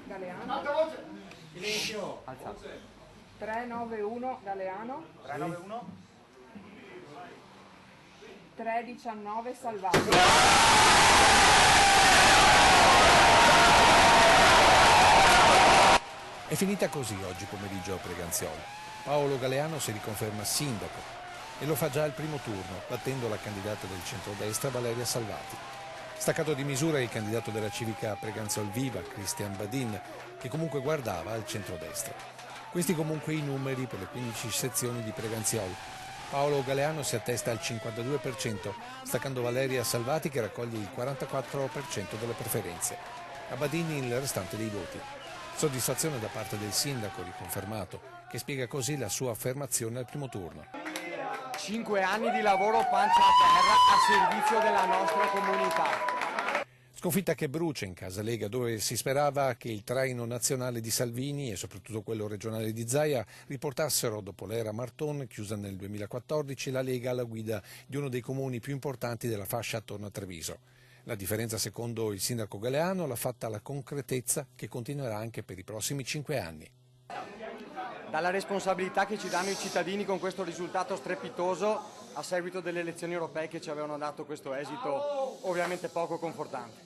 Galeano. Silenzio. 391 Galeano. 391. 319 Salvati. È finita così oggi pomeriggio a Preganziolo. Paolo Galeano si riconferma sindaco e lo fa già al primo turno, battendo la candidata del centrodestra Valeria Salvati. Staccato di misura il candidato della civica Preganziol Viva, Cristian Badin, che comunque guardava al centrodestra. Questi comunque i numeri per le 15 sezioni di Preganziol. Paolo Galeano si attesta al 52%, staccando Valeria Salvati che raccoglie il 44% delle preferenze. A Badin il restante dei voti. Soddisfazione da parte del sindaco riconfermato, che spiega così la sua affermazione al primo turno. 5 anni di lavoro pancia a terra a servizio della nostra comunità. Sconfitta che brucia in casa Lega, dove si sperava che il traino nazionale di Salvini e soprattutto quello regionale di Zaia riportassero, dopo l'era Marton, chiusa nel 2014, la Lega alla guida di uno dei comuni più importanti della fascia attorno a Treviso. La differenza, secondo il sindaco Galeano, l'ha fatta la concretezza che continuerà anche per i prossimi 5 anni. Dalla responsabilità che ci danno i cittadini con questo risultato strepitoso a seguito delle elezioni europee che ci avevano dato questo esito ovviamente poco confortante.